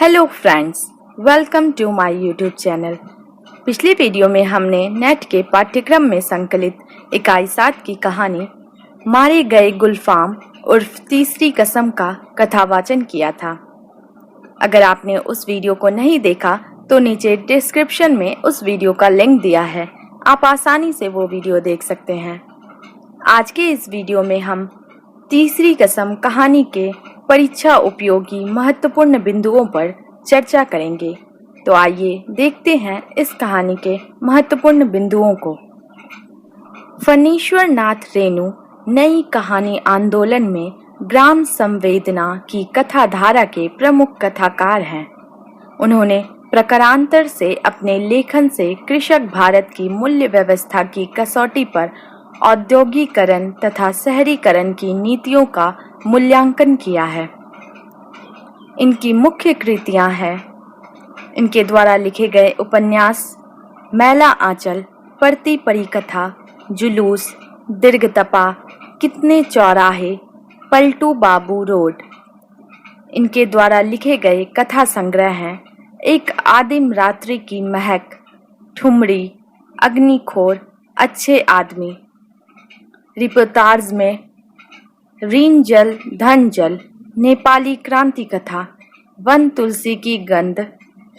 Hello friends, welcome to my YouTube channel. पिछली video में हमने नेट के पाठ्यक्रम में संकलित इकाई 7 की कहानी मारे गए गुलफाम उर्फ तीसरी कसम का कथावाचन किया था। अगर आपने उस वीडियो को नहीं देखा तो नीचे डिस्क्रिप्शन में उस वीडियो का लिंक दिया है, आप आसानी से वो वीडियो देख सकते हैं। आज के इस वीडियो में हम तीसरी कसम कहानी के परीक्षा उपयोगी महत्वपूर्ण बिंदुओं पर चर्चा करेंगे। तो आइए देखते हैं इस कहानी के महत्वपूर्ण बिंदुओं को। फणीश्वर नाथ रेणु नई कहानी आंदोलन में ग्राम संवेदना की कथाधारा के प्रमुख कथाकार हैं। उन्होंने प्रकारांतर से अपने लेखन से कृषक भारत की मूल्य व्यवस्था की कसौटी पर औद्योगिकरण तथा शहरीकरण की नीतियों का मूल्यांकन किया है। इनकी मुख्य कृतियां हैं इनके द्वारा लिखे गए उपन्यास मैला आंचल, पड़ती परिकथा, जुलूस, दीर्घतपा, कितने चौराहे, पलटू बाबू रोड। इनके द्वारा लिखे गए कथा संग्रह हैं एक आदिम रात्रि की महक, ठुमरी, अग्निखोर, अच्छे आदमी। रिपोर्टाज में ऋण जल धन जल, नेपाली क्रांति कथा, वन तुलसी की गंध,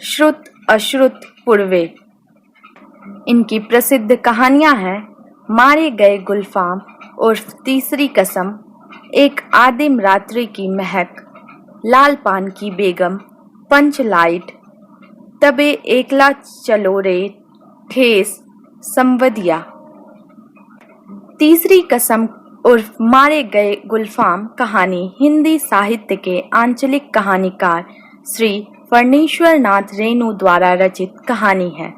श्रुत अश्रुत पूर्वे। इनकी प्रसिद्ध कहानियां हैं मारे गए गुलफाम उर्फ तीसरी कसम, एक आदिम रात्रि की महक, लाल पान की बेगम, पंच लाइट, तबे एकला चलो रे, ठेस, संवदिया। तीसरी कसम उर्फ मारे गए गुलफाम कहानी हिंदी साहित्य के आंचलिक कहानीकार श्री फणीश्वर नाथ रेणु द्वारा रचित कहानी है।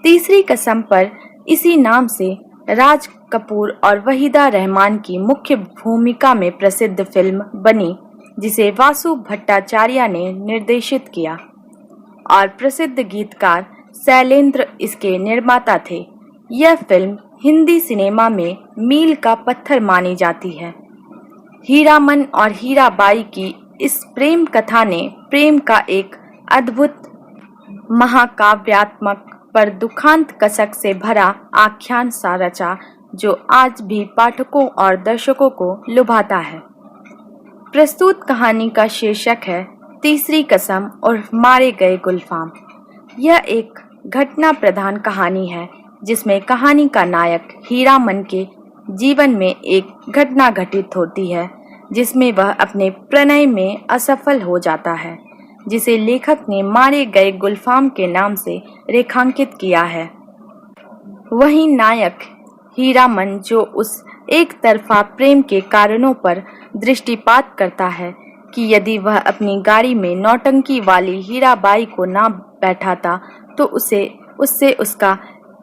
तीसरी कसम पर इसी नाम से राज कपूर और वहीदा रहमान की मुख्य भूमिका में प्रसिद्ध फिल्म बनी, जिसे वासु भट्टाचार्य ने निर्देशित किया और प्रसिद्ध गीतकार शैलेंद्र इसके निर्माता थे। यह फिल्म हिंदी सिनेमा में मील का पत्थर मानी जाती है। हीरामन और हीराबाई की इस प्रेम कथा ने प्रेम का एक अद्भुत महाकाव्यात्मक पर दुखांत कसक से भरा आख्यान सा रचा, जो आज भी पाठकों और दर्शकों को लुभाता है। प्रस्तुत कहानी का शीर्षक है तीसरी कसम और मारे गए गुलफाम। यह एक घटना प्रधान कहानी है जिसमें कहानी का नायक हीरामन के जीवन में एक घटना घटित होती है जिसमें वह अपने प्रणय में असफल हो जाता है, जिसे लेखक ने मारे गए गुलफाम के नाम से रेखांकित किया है। वहीं नायक हीरामन, जो उस एक तरफा प्रेम के कारणों पर दृष्टिपात करता है कि यदि वह अपनी गाड़ी में नौटंकी वाली हीराबाई को ना बैठाता तो उससे उसका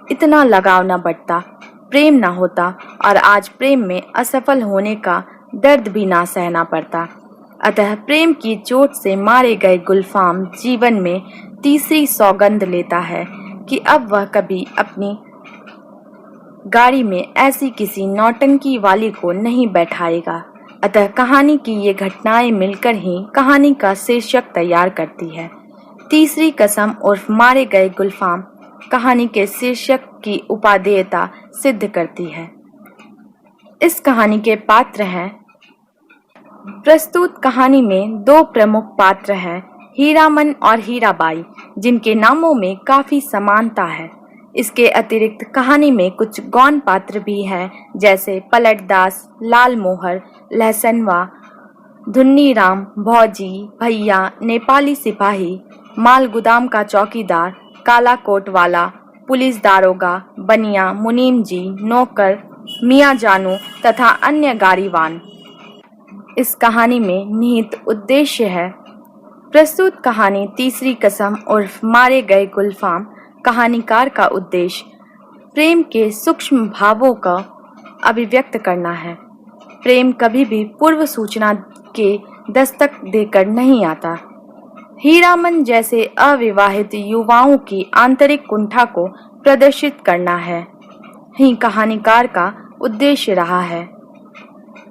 इतना लगाव न बढ़ता, प्रेम न होता और आज प्रेम में असफल होने का दर्द भी ना सहना पड़ता। अतः प्रेम की चोट से मारे गए गुलफाम जीवन में तीसरी सौगंध लेता है कि अब वह कभी अपनी गाड़ी में ऐसी किसी नौटंकी वाली को नहीं बैठाएगा। अतः कहानी की ये घटनाएं मिलकर ही कहानी का शीर्षक तैयार करती है। तीसरी कसम उर्फ मारे गए गुलफाम कहानी के शीर्षक की उपादेयता सिद्ध करती है। इस कहानी के पात्र हैं। प्रस्तुत कहानी में दो प्रमुख पात्र हैं, हीरामन और हीराबाई, जिनके नामों में काफी समानता है। इसके अतिरिक्त कहानी में कुछ गौण पात्र भी हैं, जैसे पलटदास, लाल मोहर, लहसनवा, धुन्नी राम, भौजी, भैया, नेपाली सिपाही, माल गुदाम का चौकीदार, काला कोट वाला, पुलिस दारोगा, बनिया, मुनीम जी, नौकर, मियाँ जानू तथा अन्य गाड़ीवान। इस कहानी में निहित उद्देश्य है। प्रस्तुत कहानी तीसरी कसम उर्फ मारे गए गुलफाम कहानीकार का उद्देश्य प्रेम के सूक्ष्म भावों का अभिव्यक्त करना है। प्रेम कभी भी पूर्व सूचना के दस्तक देकर नहीं आता। हीरामन जैसे अविवाहित युवाओं की आंतरिक कुंठा को प्रदर्शित करना है ही कहानीकार का उद्देश्य रहा है।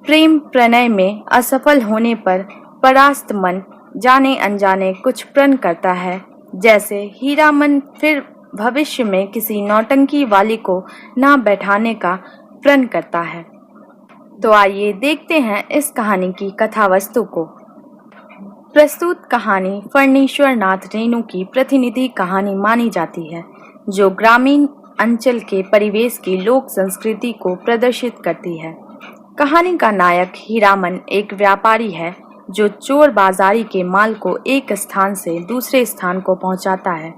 प्रेम प्रणय में असफल होने पर परास्त मन जाने अनजाने कुछ प्रण करता है, जैसे हीरामन फिर भविष्य में किसी नौटंकी वाली को ना बैठाने का प्रण करता है। तो आइए देखते हैं इस कहानी की कथा वस्तु को। प्रस्तुत कहानी फणीश्वर नाथ रेणु की प्रतिनिधि कहानी मानी जाती है, जो ग्रामीण अंचल के परिवेश की लोक संस्कृति को प्रदर्शित करती है। कहानी का नायक हीरामन एक व्यापारी है जो चोर बाजारी के माल को एक स्थान से दूसरे स्थान को पहुंचाता है।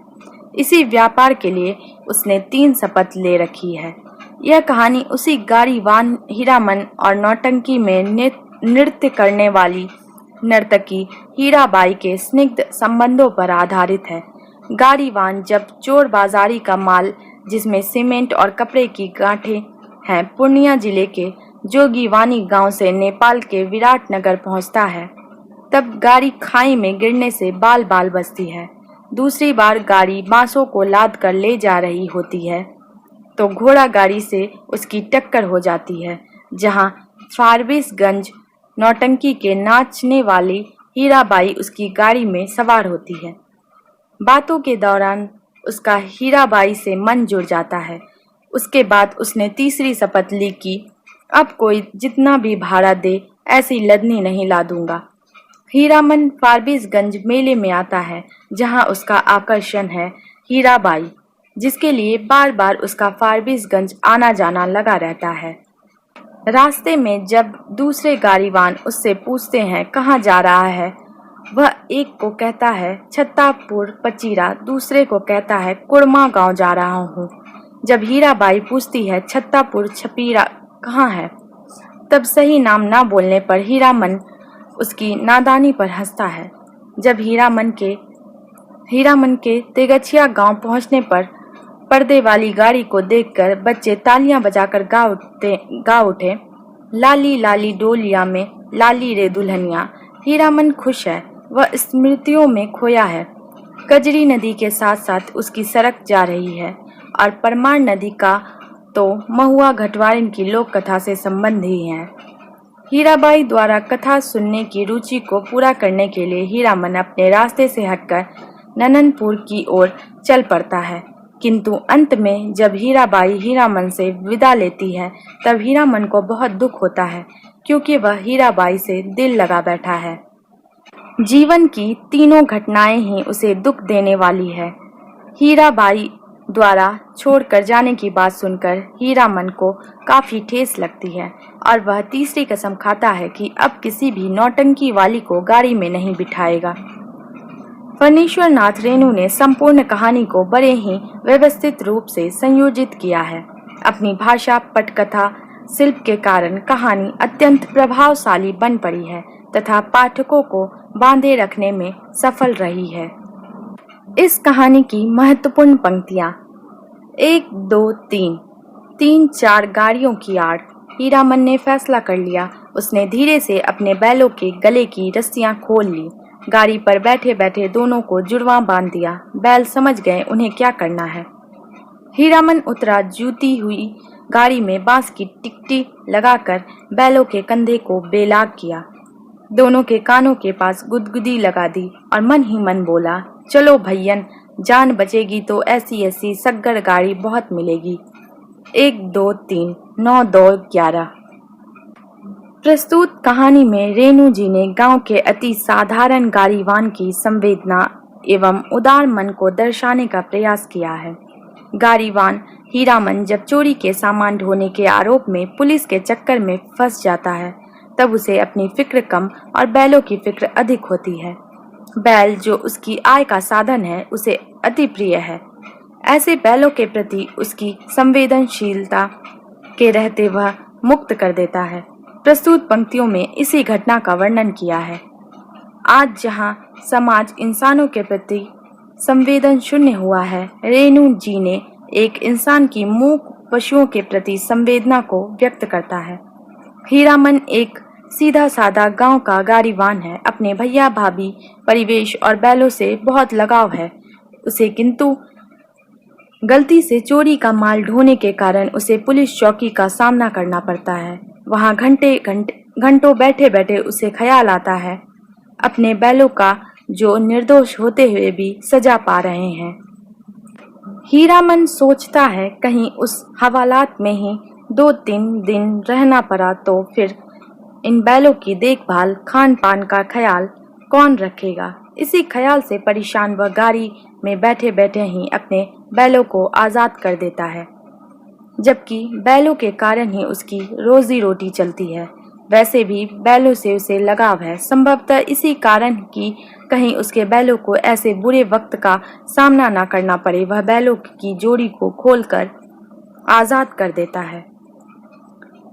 इसी व्यापार के लिए उसने 3 शपथ ले रखी है। यह कहानी उसी गाड़ीवान हीरामन और नौटंकी में नृत्य करने वाली नर्तकी हीराबाई के स्निग्ध संबंधों पर आधारित है। गाड़ीवान जब चोर बाजारी का माल, जिसमें सीमेंट और कपड़े की गांठें हैं, पूर्णिया जिले के जोगीवानी गांव से नेपाल के विराटनगर पहुंचता है, तब गाड़ी खाई में गिरने से बाल बाल बचती है। दूसरी बार गाड़ी बांसों को लाद कर ले जा रही होती है तो घोड़ा गाड़ी से उसकी टक्कर हो जाती है, जहां फारबिसगंज नौटंकी के नाचने वाली हीराबाई उसकी गाड़ी में सवार होती है। बातों के दौरान उसका हीराबाई से मन जुड़ जाता है। उसके बाद उसने तीसरी शपथ ली कि अब कोई जितना भी भाड़ा दे ऐसी लदनी नहीं लादूंगा। हीरामन फारबिसगंज मेले में आता है, जहां उसका आकर्षण है हीराबाई, जिसके लिए बार बार उसका फारबिसगंज आना जाना लगा रहता है। रास्ते में जब दूसरे गाड़ीवान उससे पूछते हैं कहाँ जा रहा है, वह एक को कहता है छत्तापुर पचीरा, दूसरे को कहता है कुड़मा गांव जा रहा हूँ। जब हीराबाई पूछती है छत्तापुर छपीरा कहाँ है, तब सही नाम ना बोलने पर हीरामन उसकी नादानी पर हंसता है। जब हीरामन के तेगछिया गांव पहुंचने पर पर्दे वाली गाड़ी को देखकर बच्चे तालियां बजाकर गा उठे, लाली लाली डोलिया में लाली रे दुल्हनिया। हीरामन खुश है, वह स्मृतियों में खोया है। कजरी नदी के साथ साथ उसकी सड़क जा रही है और परमार नदी का तो महुआ घटवारिन की लोक कथा से संबंध ही है। हीराबाई द्वारा कथा सुनने की रुचि को पूरा करने के लिए हीरामन अपने रास्ते से हटकर नननपुर की ओर चल पड़ता है, किंतु अंत में जब हीराबाई हीरामन से विदा लेती है, तब हीरामन को बहुत दुख होता है, क्योंकि वह हीराबाई से दिल लगा बैठा है। जीवन की तीनों घटनाएं ही उसे दुख देने वाली है। हीराबाई द्वारा छोड़कर जाने की बात सुनकर हीरामन को काफी ठेस लगती है और वह तीसरी कसम खाता है कि अब किसी भी नौटंकी वाली को गाड़ी में नहीं बिठाएगा। फणीश्वर नाथ रेणु ने संपूर्ण कहानी को बड़े ही व्यवस्थित रूप से संयोजित किया है। अपनी भाषा, पटकथा, शिल्प के कारण कहानी अत्यंत प्रभावशाली बन पड़ी है तथा पाठकों को बांधे रखने में सफल रही है। इस कहानी की महत्वपूर्ण पंक्तियाँ 1, 2, 3, 3-4 गाड़ियों की आड़ हीरामन ने फैसला कर लिया। उसने धीरे से अपने बैलों के गले की रस्सियां खोल ली। गाड़ी पर बैठे बैठे दोनों को जुड़वां बांध दिया। बैल समझ गए उन्हें क्या करना है। हीरामन उतरा, जूती हुई गाड़ी में बांस की टिकटी लगाकर बैलों के कंधे को बेलाग किया। दोनों के कानों के पास गुदगुदी लगा दी और मन ही मन बोला, चलो भैयन, जान बचेगी तो ऐसी ऐसी सग्गड़ गाड़ी बहुत मिलेगी। 1, 2, 3, 9, 2, 11। प्रस्तुत कहानी में रेणु जी ने गांव के अति साधारण गाड़ीवान की संवेदना एवं उदार मन को दर्शाने का प्रयास किया है। गाड़ीवान हीरामन जब चोरी के सामान ढोने के आरोप में पुलिस के चक्कर में फंस जाता है, तब उसे अपनी फिक्र कम और बैलों की फिक्र अधिक होती है। बैल जो उसकी आय का साधन है, उसे अति प्रिय है। ऐसे बैलों के प्रति उसकी संवेदनशीलता के रहते वह मुक्त कर देता है। प्रस्तुत पंक्तियों में इसी घटना का वर्णन किया है। आज जहां समाज इंसानों के प्रति संवेदन शून्य हुआ है, रेणु जी ने एक इंसान की मूक पशुओं के प्रति संवेदना को व्यक्त करता है। हीरामन एक सीधा साधा गांव का गाड़ीवान है। अपने भैया भाभी, परिवेश और बैलों से बहुत लगाव है उसे, किंतु गलती से चोरी का माल ढोने के कारण उसे पुलिस चौकी का सामना करना पड़ता है। वहां घंटों बैठे बैठे उसे ख्याल आता है, अपने बैलों का जो निर्दोष होते हुए भी सजा पा रहे हैं। हीरामन सोचता है कहीं उस हवालात में ही 2-3 दिन रहना पड़ा तो फिर इन बैलों की देखभाल खान पान का ख्याल कौन रखेगा। इसी ख्याल से परेशान वह गाड़ी में बैठे बैठे ही अपने बैलों को आज़ाद कर देता है, जबकि बैलों के कारण ही उसकी रोजी रोटी चलती है। वैसे भी बैलों से उसे लगाव है, संभवतः इसी कारण कि कहीं उसके बैलों को ऐसे बुरे वक्त का सामना न करना पड़े, वह बैलों की जोड़ी को खोलकर आज़ाद कर देता है।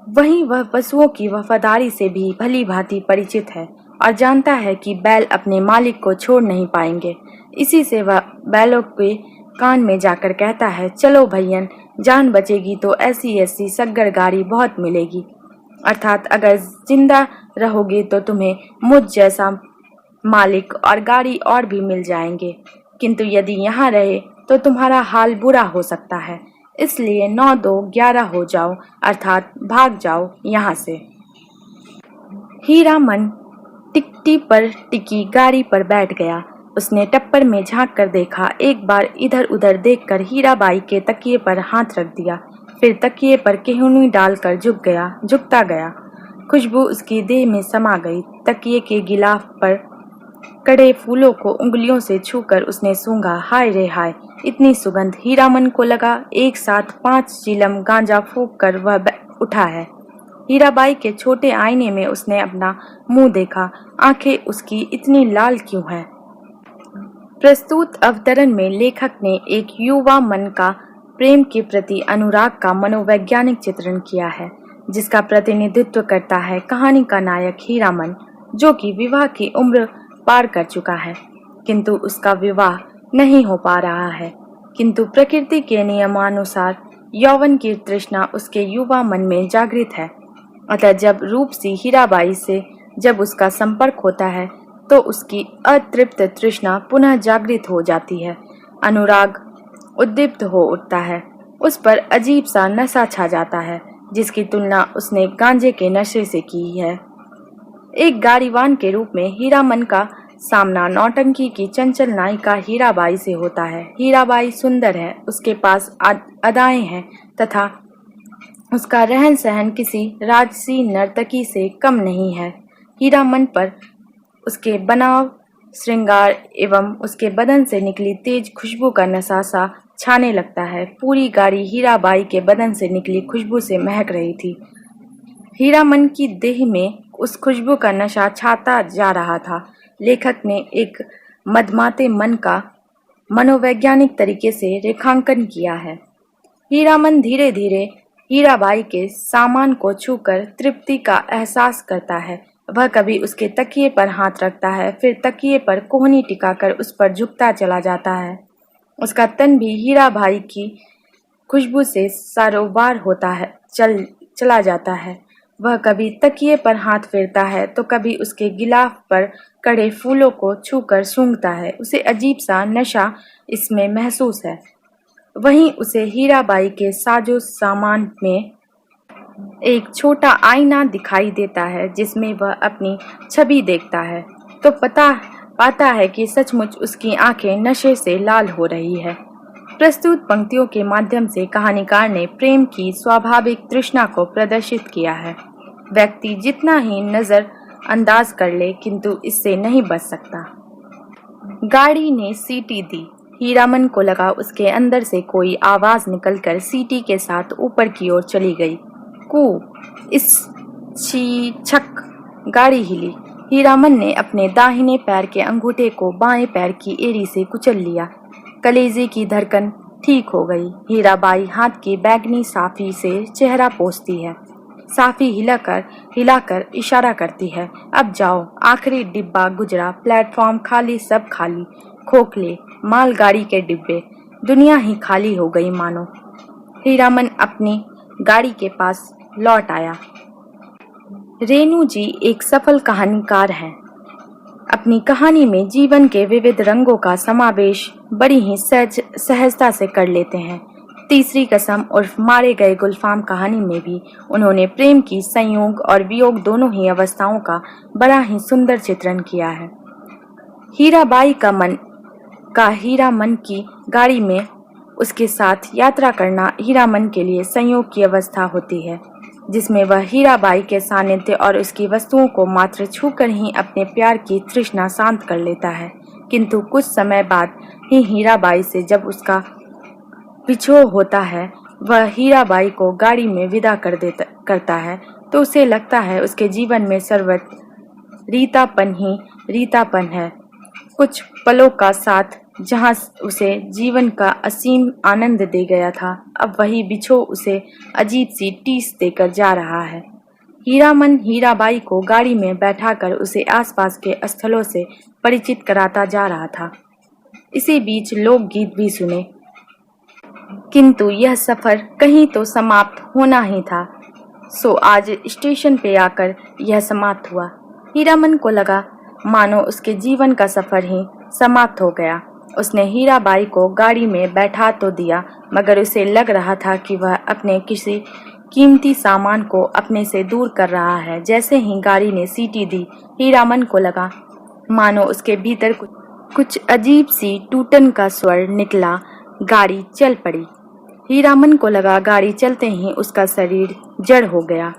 वहीं वह पशुओं की वफादारी से भी भली भांति परिचित है और जानता है कि बैल अपने मालिक को छोड़ नहीं पाएंगे। इसी से वह बैलों के कान में जाकर कहता है, चलो भैयन, जान बचेगी तो ऐसी ऐसी सग्गर गाड़ी बहुत मिलेगी, अर्थात अगर जिंदा रहोगे तो तुम्हें मुझ जैसा मालिक और गाड़ी और भी मिल जाएंगे, किंतु यदि यहाँ रहे तो तुम्हारा हाल बुरा हो सकता है, इसलिए 9-2-11 हो जाओ, अर्थात भाग जाओ यहाँ से। हीरामन टिकटी पर टिकी गाड़ी पर बैठ गया। उसने टप्पर में झांक कर देखा, एक बार इधर उधर देखकर हीराबाई के तकिए पर हाथ रख दिया, फिर तकिए पर केहूनी डालकर झुकता गया। खुशबू उसकी देह में समा गई। तकिए के गिलाफ पर कड़े फूलों को उंगलियों से छूकर उसने सूंघा। हाय रे हाय, इतनी सुगंध! हीरामन को लगा एक साथ 5 चिलम गांजा फूंक कर वह उठा है। हीराबाई के छोटे आईने में उसने अपना मुंह देखा। आंखें उसकी इतनी लाल क्यों हैं? प्रस्तुत अवतरण में लेखक ने एक युवा मन का प्रेम के प्रति अनुराग का मनोवैज्ञानिक चित्रण किया है, जिसका प्रतिनिधित्व करता है कहानी का नायक हीरामन, जो कि विवाह की उम्र पार कर चुका है, किंतु उसका विवाह नहीं हो पा रहा है। किंतु प्रकृति के नियमानुसार यौवन की तृष्णा उसके युवा मन में जागृत है। अतः जब रूपसी हीराबाई से जब उसका संपर्क होता है तो उसकी अतृप्त तृष्णा पुनः जागृत हो जाती है। अनुराग उद्दीप्त हो उठता है, उस पर अजीब सा नशा छा जाता है, जिसकी तुलना उसने गांजे के नशे से की है। एक गाड़ीवान के रूप में हीरामन का सामना नौटंकी की चंचल नायिका हीराबाई से होता है। हीराबाई सुंदर है, उसके पास अदाएं हैं तथा उसका रहन सहन किसी राजसी नर्तकी से कम नहीं है। हीरामन पर उसके बनाव, श्रृंगार एवं उसके बदन से निकली तेज खुशबू का नशा सा छाने लगता है। पूरी गाड़ी हीराबाई के बदन से निकली खुशबू से महक रही थी। हीरामन की देह में उस खुशबू का नशा छाता जा रहा था। लेखक ने एक मदमाते मन का मनोवैज्ञानिक तरीके से रेखांकन किया है। हीरामन धीरे धीरे हीराबाई के सामान को छूकर तृप्ति का एहसास करता है। वह कभी उसके तकिए पर हाथ रखता है, फिर तकिए पर कोहनी टिकाकर उस पर झुकता चला जाता है। उसका तन भी हीराबाई की खुशबू से सारोबार होता है चला जाता है। वह कभी तकिए पर हाथ फेरता है तो कभी उसके गिलाफ पर कड़े फूलों को छूकर सूंघता है। उसे अजीब सा नशा इसमें महसूस है। वहीं उसे हीराबाई के साजो सामान में एक छोटा आईना दिखाई देता है, जिसमें वह अपनी छवि देखता है तो पाता है कि सचमुच उसकी आंखें नशे से लाल हो रही है। प्रस्तुत पंक्तियों के माध्यम से कहानीकार ने प्रेम की स्वाभाविक तृष्णा को प्रदर्शित किया है। व्यक्ति जितना ही नजर अंदाज कर ले, किंतु इससे नहीं बच सकता। गाड़ी ने सीटी दी। हीरामन को लगा उसके अंदर से कोई आवाज निकलकर सीटी के साथ ऊपर की ओर चली गई। कू, इस छी छक, गाड़ी हिली। हीरामन ने अपने दाहिने पैर के अंगूठे को बाएं पैर की एड़ी से कुचल लिया। कलेजे की धड़कन ठीक हो गई। हीराबाई हाथ की बैगनी साफी से चेहरा पोंछती है। साफी हिलाकर इशारा करती है, अब जाओ, आखिरी डिब्बा गुजरा, प्लेटफॉर्म खाली, सब खाली, खोखले मालगाड़ी के डिब्बे, दुनिया ही खाली हो गई मानो। हीरामन अपनी गाड़ी के पास लौट आया। रेणु जी एक सफल कहानीकार हैं। अपनी कहानी में जीवन के विविध रंगों का समावेश बड़ी ही सहजता से कर लेते हैं। तीसरी कसम उर्फ मारे गए गुलफाम कहानी में भी उन्होंने प्रेम की संयोग और वियोग दोनों ही अवस्थाओं का बड़ा ही सुंदर चित्रण किया है। हीराबाई का हीरामन की गाड़ी में उसके साथ यात्रा करना हीरामन के लिए संयोग की अवस्था होती है, जिसमें वह हीराबाई के सानिध्य और उसकी वस्तुओं को मात्र छूकर ही अपने प्यार की तृष्णा शांत कर लेता है। किंतु कुछ समय बाद ही हीराबाई से जब उसका बिछोह होता है, वह हीराबाई को गाड़ी में विदा करता है, तो उसे लगता है उसके जीवन में सर्वत्र रीतापन ही रीतापन है। कुछ पलों का साथ जहाँ उसे जीवन का असीम आनंद दे गया था, अब वही बिछोह उसे अजीब सी टीस देकर जा रहा है। हीरामन हीराबाई को गाड़ी में बैठाकर उसे आसपास के स्थलों से परिचित कराता जा रहा था। इसी बीच लोकगीत भी सुने, किंतु यह सफर कहीं तो समाप्त होना ही था। सो आज स्टेशन पे आकर यह समाप्त हुआ। हीरामन को लगा मानो उसके जीवन का सफर ही समाप्त हो गया। उसने हीराबाई को गाड़ी में बैठा तो दिया, मगर उसे लग रहा था कि वह अपने किसी कीमती सामान को अपने से दूर कर रहा है। जैसे ही गाड़ी ने सीटी दी, हीरामन को लगा मानो उसके भीतर कुछ अजीब सी टूटन का स्वर निकला। गाड़ी चल पड़ी। हीरामन को लगा गाड़ी चलते ही उसका शरीर जड़ हो गया।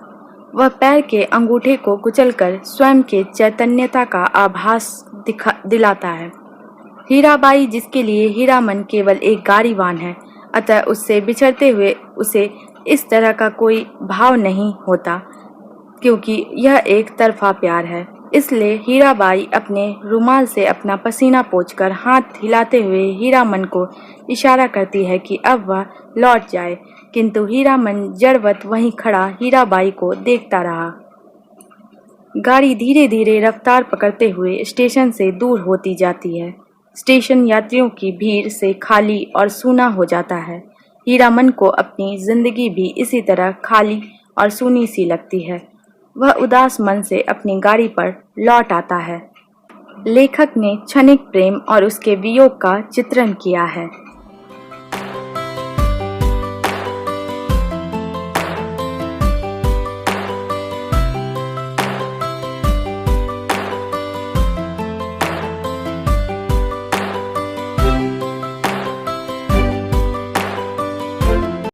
वह पैर के अंगूठे को कुचलकर स्वयं के चैतन्यता का आभास दिलाता है। हीराबाई, जिसके लिए हीरामन केवल एक गाड़ीवान है, अतः उससे बिछड़ते हुए उसे इस तरह का कोई भाव नहीं होता, क्योंकि यह एक तरफा प्यार है। इसलिए हीराबाई अपने रुमाल से अपना पसीना पोंछकर हाथ हिलाते हुए हीरामन को इशारा करती है कि अब वह लौट जाए, किंतु हीरामन जड़वत वहीं खड़ा हीराबाई को देखता रहा। गाड़ी धीरे धीरे रफ्तार पकड़ते हुए स्टेशन से दूर होती जाती है। स्टेशन यात्रियों की भीड़ से खाली और सूना हो जाता है। हीरामन को अपनी जिंदगी भी इसी तरह खाली और सूनी सी लगती है। वह उदास मन से अपनी गाड़ी पर लौट आता है। लेखक ने क्षणिक प्रेम और उसके वियोग का चित्रण किया है।